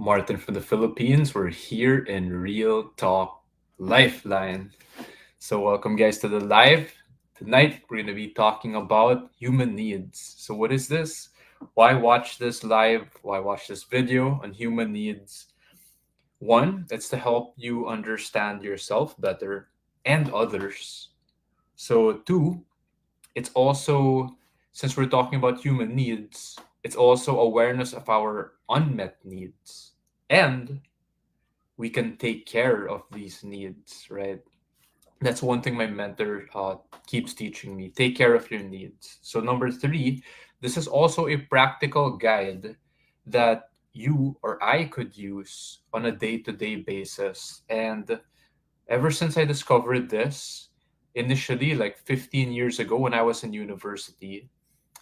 Martin from the Philippines. We're here in Real Talk Lifeline. So, welcome, guys, to the live. Tonight, we're going to be talking about human needs. So, what is this? Why watch this live? Why watch this video on human needs? One, it's to help you understand yourself better and others. So, two, it's also, since we're talking about human needs, it's also awareness of our unmet needs. And we can take care of these needs, right? That's one thing my mentor keeps teaching me. Take care of your needs. So, number three, this is also a practical guide that you or I could use on a day to day basis. And ever since I discovered this, initially, like 15 years ago when I was in university,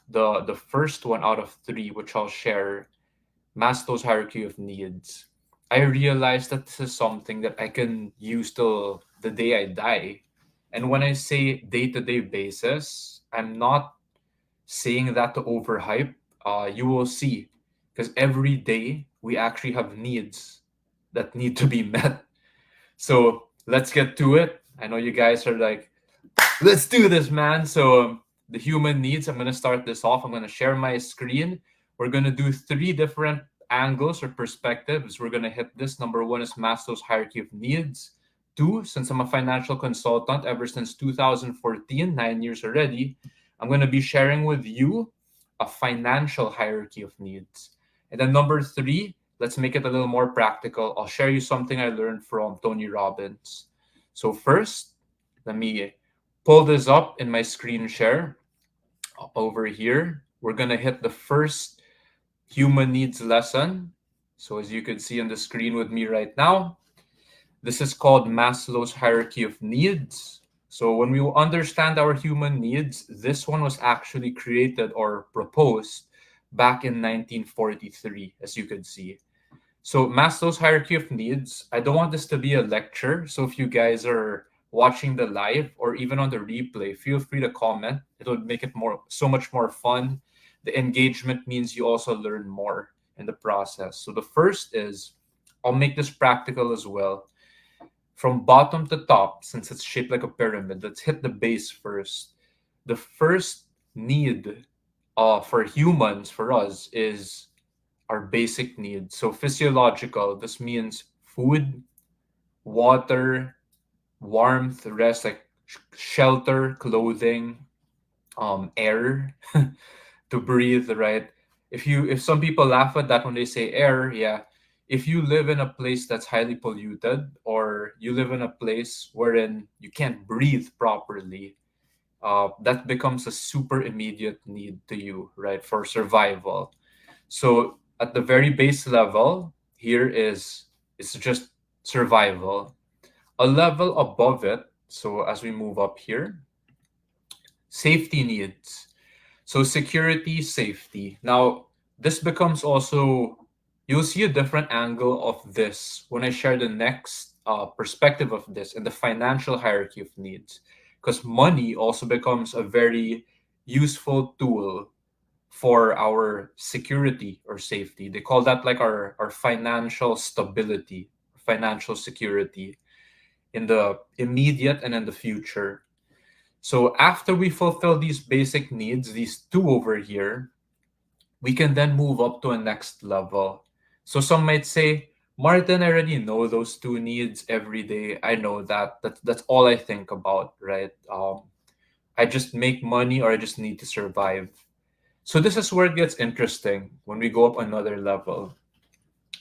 the first one out of three, which I'll share, Maslow's hierarchy of needs, I realized that this is something that I can use till the day I die. And when I say day to day basis, I'm not saying that to overhype. You will see, because every day we actually have needs that need to be met. So let's get to it. I know you guys are like, let's do this, man. So, the human needs, I'm going to start this off. I'm going to share my screen. We're going to do three different angles or perspectives. We're going to hit this. Number one is Maslow's hierarchy of needs. Two, since I'm a financial consultant ever since 2014, 9 years already, I'm going to be sharing with you a financial hierarchy of needs. And then number three, let's make it a little more practical. I'll share you something I learned from Tony Robbins. So, first, let me pull this up in my screen share over here. We're going to hit the first human needs lesson. So, as you can see on the screen with me right now, this is called Maslow's hierarchy of needs. So, when we understand our human needs, this one was actually created or proposed back in 1943, as you can see. So, Maslow's hierarchy of needs, I don't want this to be a lecture. So, if you guys are watching the live or even on the replay, feel free to comment. It would make it so much more fun. The engagement means you also learn more in the process. So, the first is, I'll make this practical as well. From bottom to top, since it's shaped like a pyramid, let's hit the base first. The first need for humans, for us, is our basic needs. So physiological, this means food, water, warmth, rest, like shelter, clothing, air to breathe, right? If some people laugh at that when they say air, yeah. If you live in a place that's highly polluted, or you live in a place wherein you can't breathe properly, that becomes a super immediate need to you, right, for survival. So at the very base level, here is it's just survival. A level above it, so as we move up here, safety needs. So security, safety. Now, this becomes also, you'll see a different angle of this when I share the next perspective of this in the financial hierarchy of needs. Because money also becomes a very useful tool for our security or safety. They call that like our financial stability, financial security in the immediate and in the future. So after we fulfill these basic needs, these two over here, we can then move up to a next level. So some might say, Martin, I already know those two needs every day. I know that. That's all I think about, right? I just make money or I just need to survive. So this is where it gets interesting when we go up another level.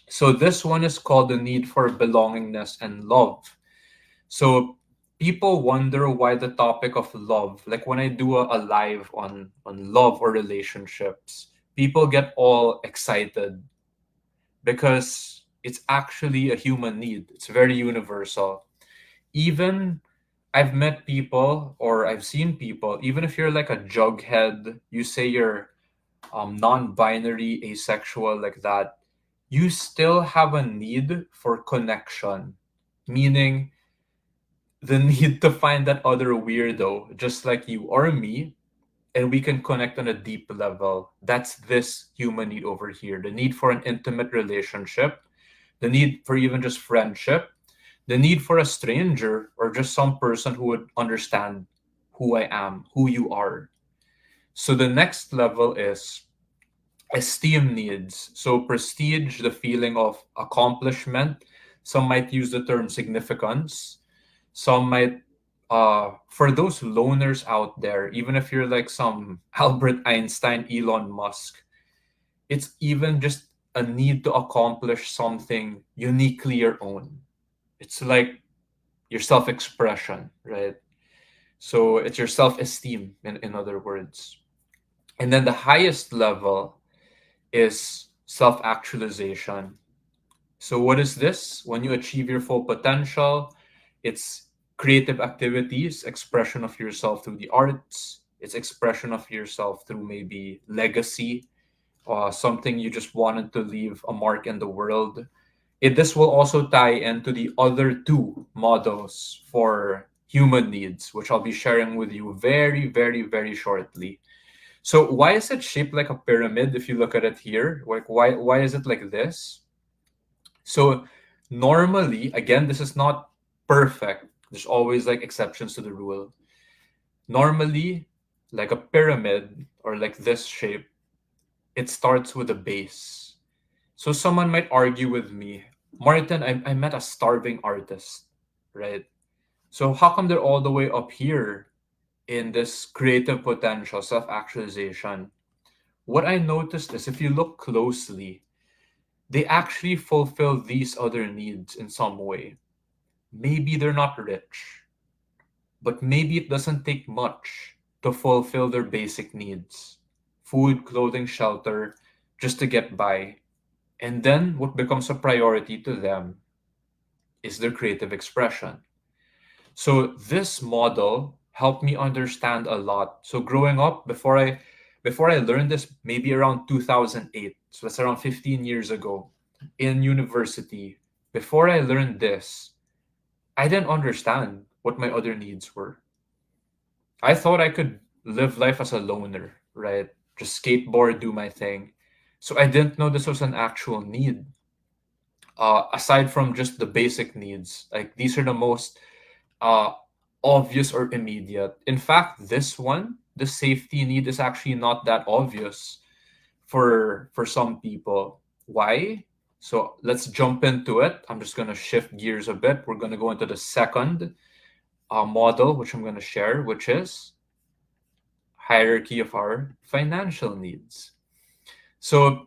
So this one is called the need for belongingness and love. So people wonder why the topic of love, like when I do a live on love or relationships, people get all excited because it's actually a human need. It's very universal. Even I've met people or I've seen people, even if you're like a jughead, you say you're non-binary, asexual, like that, you still have a need for connection, meaning the need to find that other weirdo just like you or me, and we can connect on a deep level. That's this human need over here, the need for an intimate relationship, the need for even just friendship, the need for a stranger or just some person who would understand who I am, who you are. So the next level is esteem needs. So prestige, the feeling of accomplishment. Some might use the term significance. Some might, for those loners out there, even if you're like some Albert Einstein, Elon Musk, it's even just a need to accomplish something uniquely your own. It's like your self expression, right? So it's your self esteem, in other words. And then the highest level is self actualization. So, what is this? When you achieve your full potential, it's creative activities, expression of yourself through the arts, it's expression of yourself through maybe legacy, something you just wanted to leave a mark in the world. This will also tie into the other two models for human needs, which I'll be sharing with you very, very, very shortly. So why is it shaped like a pyramid if you look at it here? Like why is it like this? So normally, again, this is not perfect. There's always like exceptions to the rule. Normally, like a pyramid or like this shape, it starts with a base. So someone might argue with me, Martin, I met a starving artist, right? So how come they're all the way up here in this creative potential, self-actualization? What I noticed is if you look closely, they actually fulfill these other needs in some way. Maybe they're not rich, but maybe it doesn't take much to fulfill their basic needs: food, clothing, shelter, just to get by. And then what becomes a priority to them is their creative expression. So this model helped me understand a lot. So growing up, before I learned this, maybe around 2008, so that's around 15 years ago, in university, before I learned this, I didn't understand what my other needs were. I thought I could live life as a loner, right? Just skateboard, do my thing. So I didn't know this was an actual need. Aside from just the basic needs, like these are the most uh, obvious or immediate. In fact, this one, the safety need, is actually not that obvious for some people. Why? So let's jump into it. I'm just gonna shift gears a bit. We're gonna go into the second model, which I'm gonna share, which is hierarchy of our financial needs. So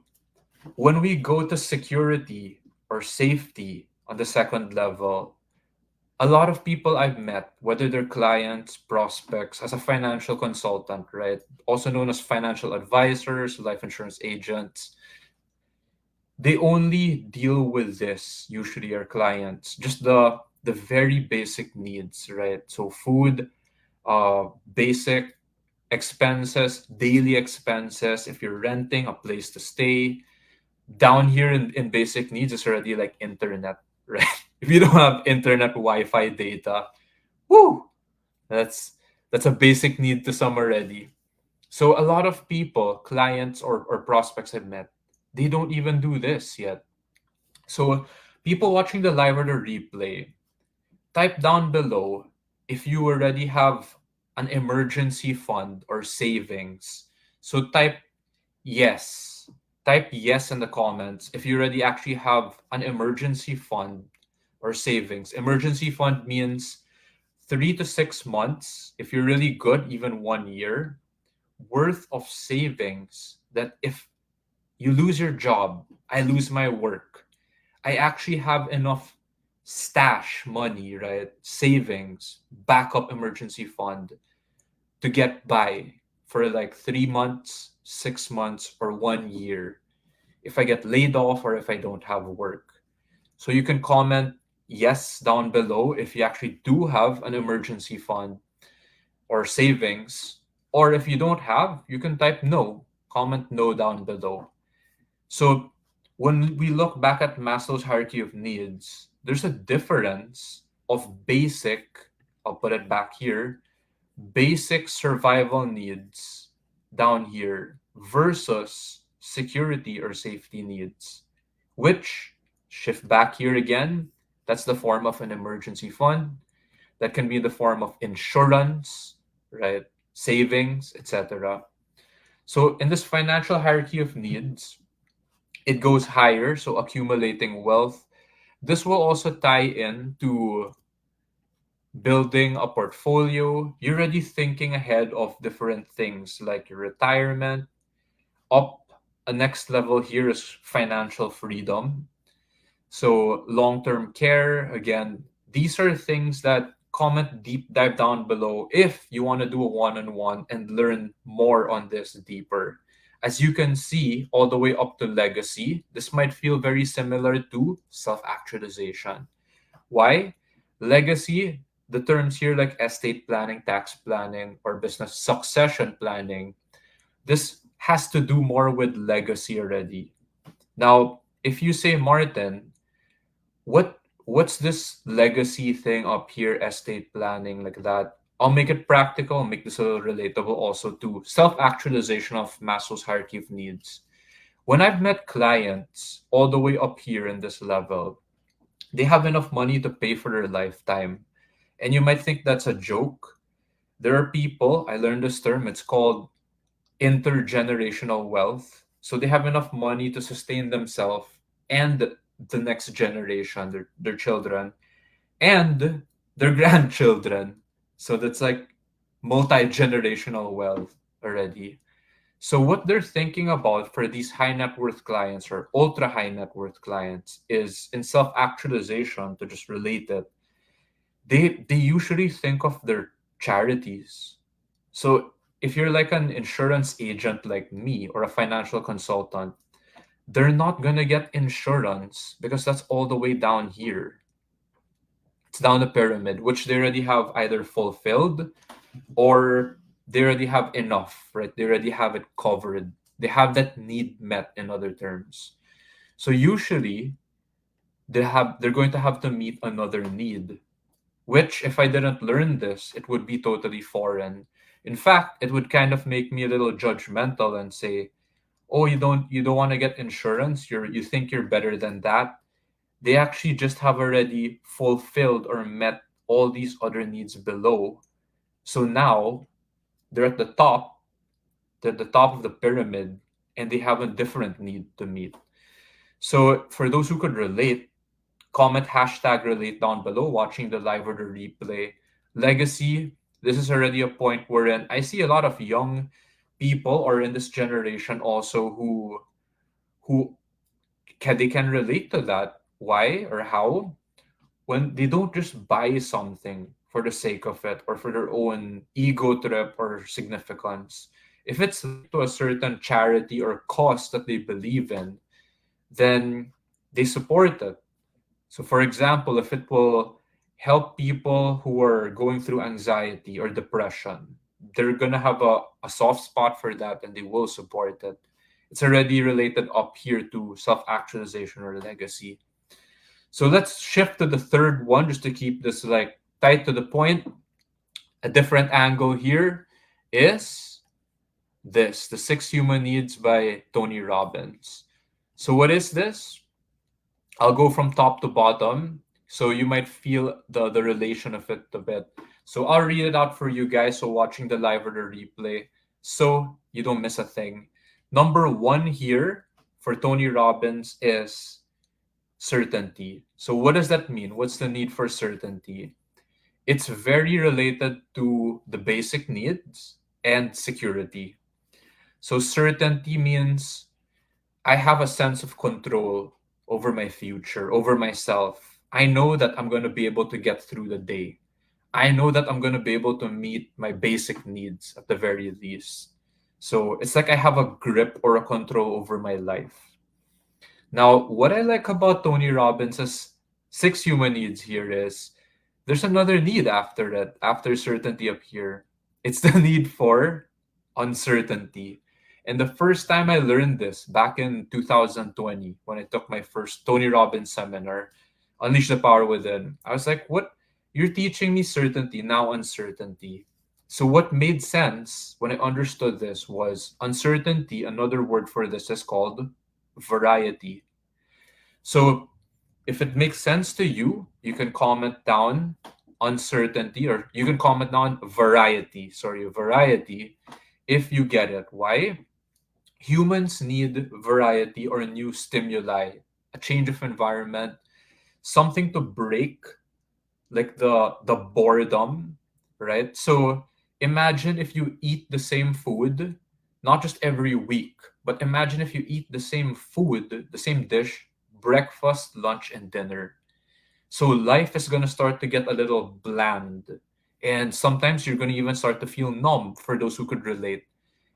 when we go to security or safety on the second level, a lot of people I've met, whether they're clients, prospects, as a financial consultant, right? Also known as financial advisors, life insurance agents, they only deal with this, usually our clients, just the very basic needs, right? So food, basic expenses, daily expenses, if you're renting a place to stay. Down here in basic needs is already like internet, right? If you don't have internet, Wi-Fi, data, whoo, that's that's a basic need to some already. So a lot of people, clients or prospects I've met, they don't even do this yet. So people watching the live or the replay, type down below if you already have an emergency fund or savings. So yes. Type yes in the comments if you already actually have an emergency fund or savings. Emergency fund means 3 to 6 months, if you're really good, even 1 year worth of savings, that if you lose your job, I lose my work, I actually have enough stash money, right? Savings, backup emergency fund to get by for like 3 months, 6 months, or 1 year if I get laid off or if I don't have work. So you can comment yes down below if you actually do have an emergency fund or savings. Or if you don't have, you can type no. Comment no down below. So when we look back at Maslow's hierarchy of needs, there's a difference of basic, I'll put it back here, basic survival needs down here versus security or safety needs, which Shift back here again. That's the form of an emergency fund. That can be the form of insurance, right? Savings, etc. So in this financial hierarchy of needs, it goes higher, so accumulating wealth. This will also tie in to building a portfolio. You're already thinking ahead of different things like your retirement. Up a next level here is financial freedom. So long-term care, again, these are things that comment deep dive down below if you want to do a one-on-one and learn more on this deeper. As you can see, all the way up to legacy, this might feel very similar to self-actualization. Why? Legacy, the terms here like estate planning, tax planning, or business succession planning, this has to do more with legacy already. Now, if you say, Martin, what's this legacy thing up here, estate planning, like that? I'll make it practical, make this a little relatable also to self-actualization of Maslow's hierarchy of needs. When I've met clients all the way up here in this level, they have enough money to pay for their lifetime. And you might think that's a joke. There are people, I learned this term, it's called intergenerational wealth. So they have enough money to sustain themselves and the next generation, their children, and their grandchildren. So that's like multi generational wealth already. So what they're thinking about for these high net worth clients or ultra high net worth clients is in self actualization, to just relate it, they usually think of their charities. So if you're like an insurance agent like me or a financial consultant, they're not gonna get insurance because that's all the way down here. It's down the pyramid, which they already have either fulfilled or they already have enough, right? They already have it covered. They have that need met, in other terms. So usually they're going to have to meet another need, which if I didn't learn this, it would be totally foreign. In fact, it would kind of make me a little judgmental and say, "Oh, you don't want to get insurance? You think you're better than that?" They actually just have already fulfilled or met all these other needs below. So now they're at the top of the pyramid, and they have a different need to meet. So for those who could relate, comment hashtag relate down below watching the live or the replay. Legacy, this is already a point wherein I see a lot of young people or in this generation also who they can relate to that. Why or how? When they don't just buy something for the sake of it or for their own ego trip or significance. If it's linked to a certain charity or cause that they believe in, then they support it. So, for example, if it will help people who are going through anxiety or depression, they're going to have a soft spot for that and they will support it. It's already related up here to self actualization or legacy. So let's shift to the third one just to keep this like tight to the point. A different angle here is this, the Six Human Needs by Tony Robbins. So what is this? I'll go from top to bottom so you might feel the relation of it a bit. So I'll read it out for you guys so watching the live or the replay so you don't miss a thing. Number one here for Tony Robbins is certainty. So what does that mean? What's the need for certainty? It's very related to the basic needs and security. So certainty means I have a sense of control over my future, over myself. I know that I'm going to be able to get through the day. I know that I'm going to be able to meet my basic needs at the very least. So it's like I have a grip or a control over my life. Now, what I like about Tony Robbins' Six Human Needs here is there's another need after that, after certainty up here. It's the need for uncertainty. And the first time I learned this back in 2020, when I took my first Tony Robbins seminar, Unleash the Power Within, I was like, what? You're teaching me certainty, now uncertainty. So, what made sense when I understood this was uncertainty, another word for this is called variety. So, If it makes sense to you, you can comment down uncertainty, or you can comment down variety. Sorry, variety if you get it. Why? Humans need variety or new stimuli, a change of environment, something to break like the boredom, right? So imagine if you eat the same food, not just every week, but imagine if you eat the same food, the same dish, breakfast, lunch, and dinner. So life is going to start to get a little bland. And sometimes you're going to even start to feel numb for those who could relate,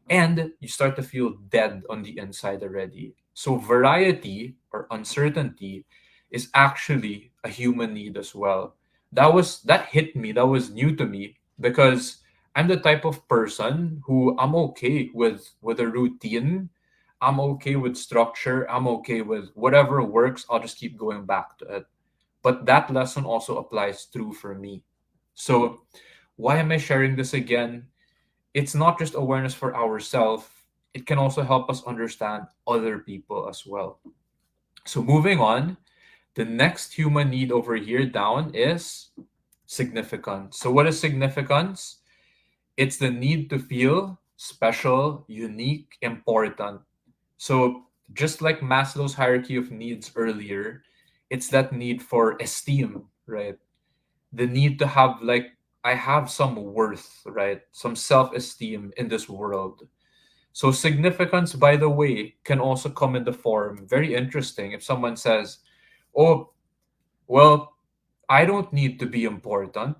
and you start to feel dead on the inside already. So, variety or uncertainty is actually a human need as well. That hit me. That was new to me because I'm the type of person who I'm okay with a routine. I'm okay with structure. I'm okay with whatever works. I'll just keep going back to it. But that lesson also applies true for me. So, why am I sharing this again? It's not just awareness for ourselves, it can also help us understand other people as well. So, moving on, the next human need over here down is significance. So, what is significance? It's the need to feel special, unique, important. So, just like Maslow's hierarchy of needs earlier, it's that need for esteem, right? The need to have, like, I have some worth, right? Some self-esteem in this world. So significance, by the way, can also come in the form, very interesting. If someone says, oh, well, I don't need to be important,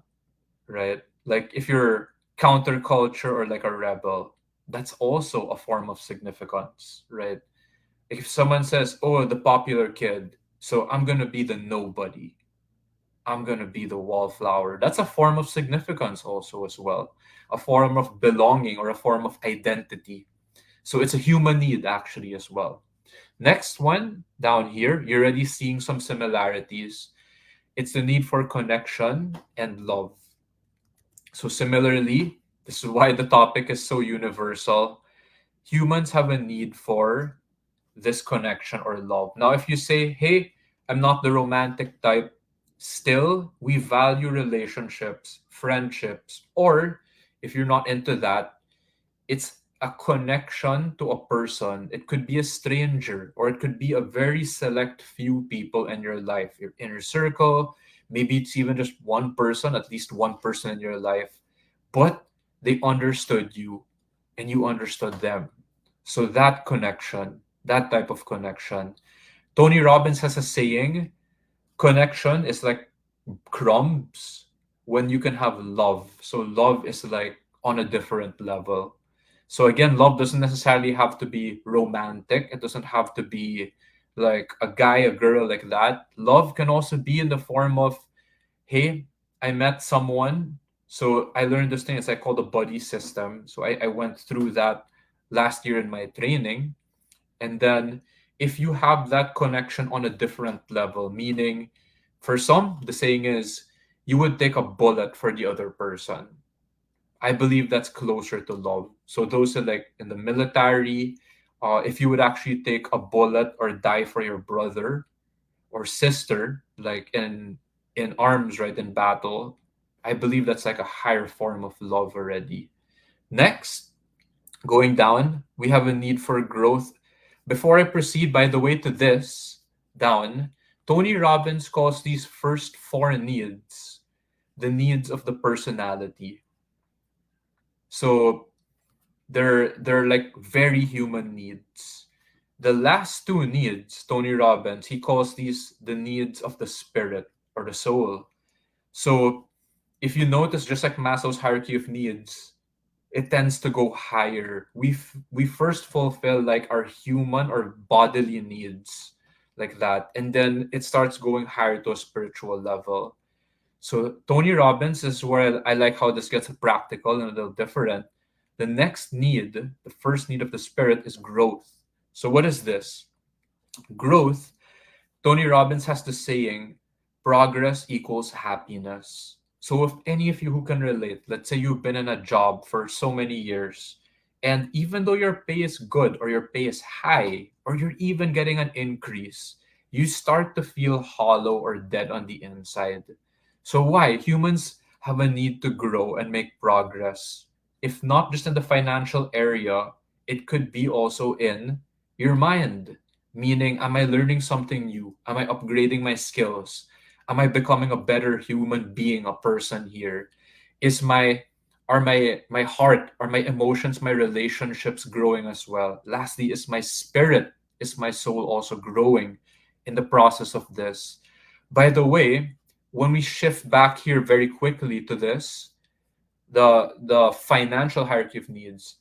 right? Like if you're counterculture or like a rebel, that's also a form of significance, right? If someone says, oh, the popular kid, so I'm going to be the nobody, I'm going to be the wallflower. That's a form of significance, also, as well. A form of belonging or a form of identity. So it's a human need, actually, as well. Next one down here, you're already seeing some similarities. It's the need for connection and love. So, similarly, this is why the topic is so universal. Humans have a need for this connection or love. Now, if you say, hey, I'm not the romantic type, still, we value relationships, friendships, or if you're not into that, it's a connection to a person. It could be a stranger, or it could be a very select few people in your life, your inner circle. Maybe it's even just one person, at least one person in your life, but they understood you and you understood them. So that connection, that type of connection. Tony Robbins has a saying, connection is like crumbs when you can have love. So love is like on a different level. So again, love doesn't necessarily have to be romantic. It doesn't have to be like a guy, a girl, like that. Love can also be in the form of, hey, I met someone. So I learned this thing. It's like called the buddy system. So I went through that last year in my training. And then if you have that connection on a different level, meaning for some, the saying is you would take a bullet for the other person. I believe that's closer to love. So those are like in the military, if you would actually take a bullet or die for your brother or sister, like in arms, right, in battle, I believe that's like a higher form of love already. Next, going down, we have a need for growth. Before I proceed, by the way, to this down, Tony Robbins calls these first four needs the needs of the personality. So they're like very human needs. The last two needs, Tony Robbins, he calls these the needs of the spirit or the soul. So if you notice, just like Maslow's hierarchy of needs, it tends to go higher. We first fulfill like our human or bodily needs, like that, and then it starts going higher to a spiritual level. So Tony Robbins is where I like how this gets practical and a little different. The next need, the first need of the spirit, is growth. So what is this? Growth, Tony Robbins has the saying, progress equals happiness. So, if any of you who can relate, let's say you've been in a job for so many years, and even though your pay is good or your pay is high, or you're even getting an increase, you start to feel hollow or dead on the inside. So, why? Humans have a need to grow and make progress. If not just in the financial area, it could be also in your mind. Meaning, am I learning something new? Am I upgrading my skills? Am I becoming a better human being, a person here? Is my are my heart, are my emotions, my relationships growing as well? Lastly, is my spirit, is my soul also growing in the process of this? By the way, when we shift back here very quickly to this, the financial hierarchy of needs,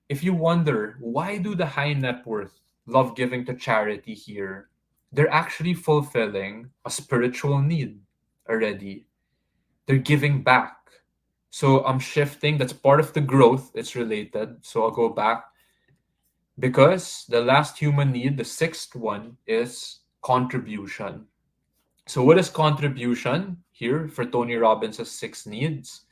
if you wonder why do the high net worth love giving to charity here, they're actually fulfilling a spiritual need already. They're giving back. So I'm shifting. That's part of the growth. It's related. So I'll go back because the last human need, the sixth one, is contribution. So what is contribution here for Tony Robbins' six needs?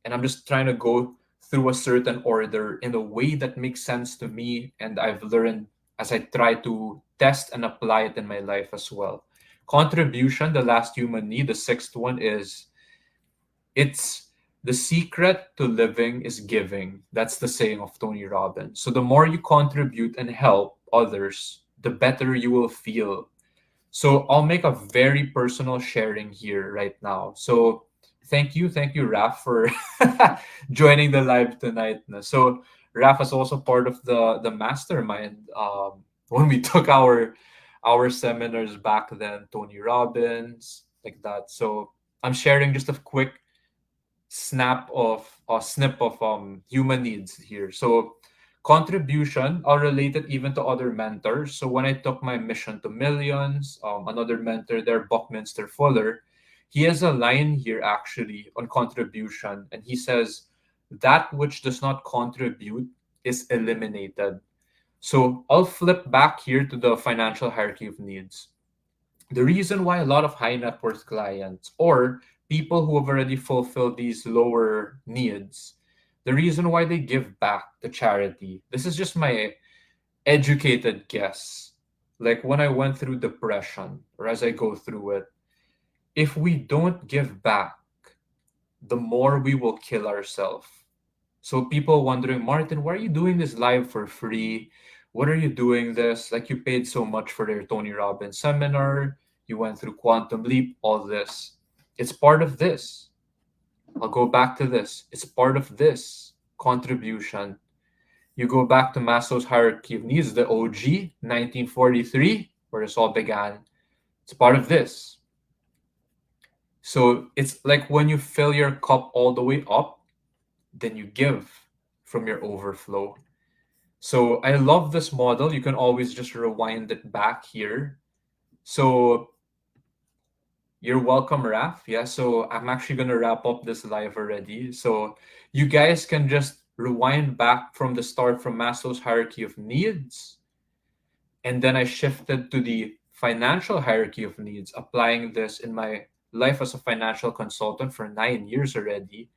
And I'm just trying to go through a certain order in a way that makes sense to me and I've learned as I try to test and apply it in my life as well. Contribution, the last human need, the sixth one is it's the secret to living is giving. That's the saying of Tony Robbins. So the more you contribute and help others, the better you will feel. So I'll make a very personal sharing here right now. So thank you, Raf, for joining the live tonight. So Raf is also part of the mastermind. When we took our seminars back then, Tony Robbins, like that. So I'm sharing just a quick snip of human needs here. So contribution, I'll relate it even to other mentors. So when I took my Mission to Millions, another mentor there, Buckminster Fuller, he has a line here actually on contribution, and he says that which does not contribute is eliminated. So I'll flip back here to the financial hierarchy of needs. The reason why a lot of high net worth clients or people who have already fulfilled these lower needs, the reason why they give back to charity, this is just my educated guess. Like when I went through depression or as I go through it, if we don't give back, the more we will kill ourselves. So people wondering, Martin, why are you doing this live for free? What are you doing this? Like you paid so much for their Tony Robbins seminar, you went through Quantum Leap, all this. It's part of this. I'll go back to this. It's part of this contribution. You go back to Maslow's hierarchy of needs, the OG, 1943, where this all began. It's part of this. So it's like when you fill your cup all the way up, then you give from your overflow. So I love this model. You can always just rewind it back here. So you're welcome, Raf. Yeah, so I'm actually gonna wrap up this live already. So you guys can just rewind back from the start from Maslow's hierarchy of needs. And then I shifted to the financial hierarchy of needs, applying this in my life as a financial consultant for 9 years already.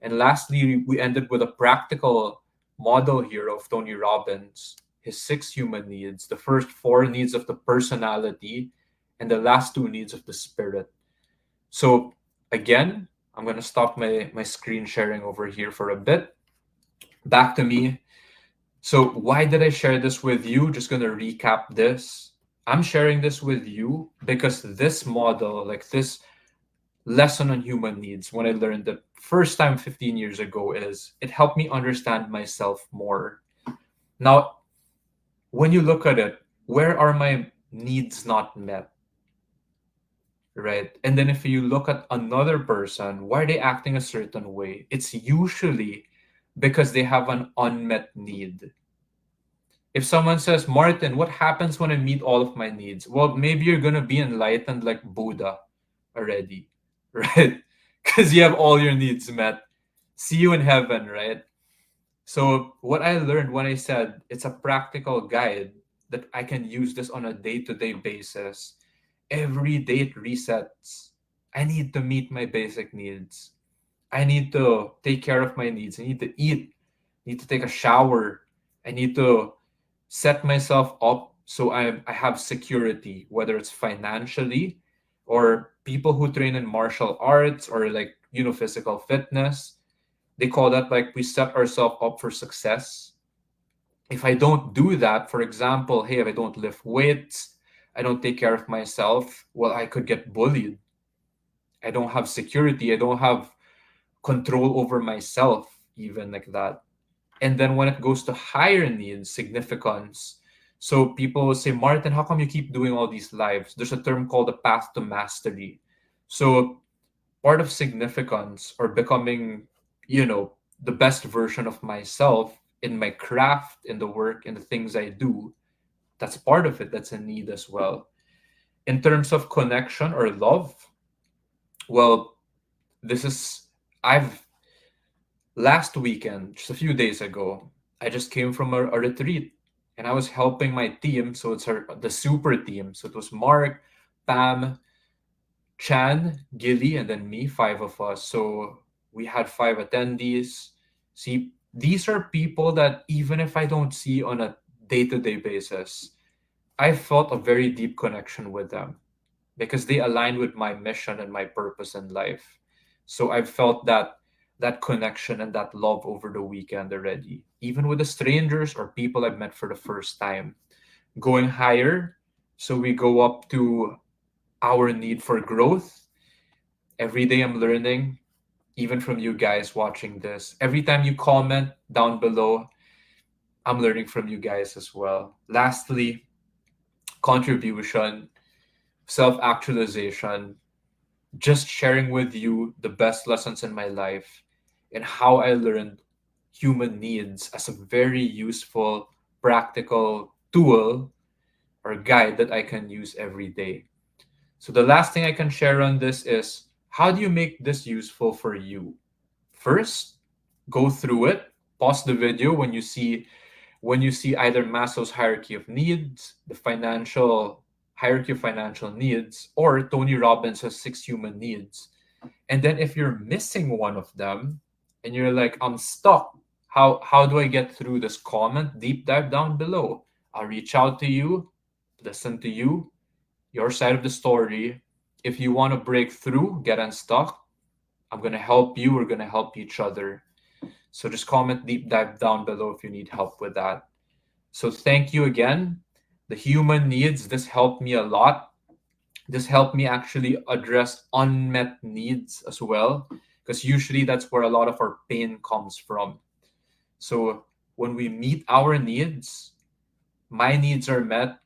And lastly, we ended with a practical model here of Tony Robbins, his six human needs, the first four needs of the personality, and the last two needs of the spirit. So again, I'm going to stop my screen sharing over here for a bit. Back to me. So why did I share this with you? Just going to recap this. I'm sharing this with you because this model, like this lesson on human needs, when I learned the first time 15 years ago, is it helped me understand myself more. Now, when you look at it, where are my needs not met? Right? And then if you look at another person, why are they acting a certain way? It's usually because they have an unmet need. If someone says, Martin, what happens when I meet all of my needs? Well, maybe you're going to be enlightened like Buddha already, right? Because you have all your needs met. See you in heaven, right? So, what I learned when I said it's a practical guide that I can use this on a day to day basis, every day it resets. I need to meet my basic needs. I need to take care of my needs. I need to eat. I need to take a shower. I need to set myself up So I have security, whether it's financially, or people who train in martial arts or like, physical fitness. They call that like we set ourselves up for success. If I don't do that, for example, hey, if I don't lift weights, I don't take care of myself, well, I could get bullied. I don't have security. I don't have control over myself, even like that. And then when it goes to higher needs, significance. So people will say, Martin, how come you keep doing all these lives? There's a term called the path to mastery. So part of significance or becoming, the best version of myself in my craft, in the work, in the things I do, that's part of it. That's a need as well. In terms of connection or love, well, this is, I've, last weekend, just a few days ago, I just came from a retreat and I was helping my team. So it's the super team. So it was Mark, Pam, Chan, Gilly, and then me, five of us. So we had five attendees. See, these are people that even if I don't see on a day to day basis, I felt a very deep connection with them because they align with my mission and my purpose in life. So I've felt that connection and that love over the weekend already, even with the strangers or people I've met for the first time. Going higher, so we go up to our need for growth. Every day I'm learning, even from you guys watching this. Every time you comment down below, I'm learning from you guys as well. Lastly, contribution, self actualization, just sharing with you the best lessons in my life and how I learned human needs as a very useful, practical tool or guide that I can use every day. So, the last thing I can share on this is how do you make this useful for you? First, go through it, pause the video when you see either Maslow's hierarchy of needs, the financial hierarchy of financial needs, or Tony Robbins' six human needs. And then if you're missing one of them and you're like, I'm stuck, how do I get through this? Comment, deep dive down below. I'll reach out to you, listen to you, your side of the story. If you want to break through, get unstuck, I'm gonna help you, we're gonna help each other. So just comment deep dive down below if you need help with that. So thank you again. The human needs, this helped me a lot. This helped me actually address unmet needs as well, because usually that's where a lot of our pain comes from. So when we meet our needs, my needs are met.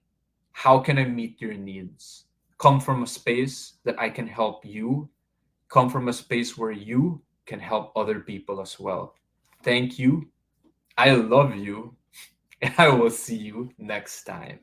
How can I meet your needs? Come from a space that I can help you, come from a space where you can help other people as well. Thank you. I love you. And I will see you next time.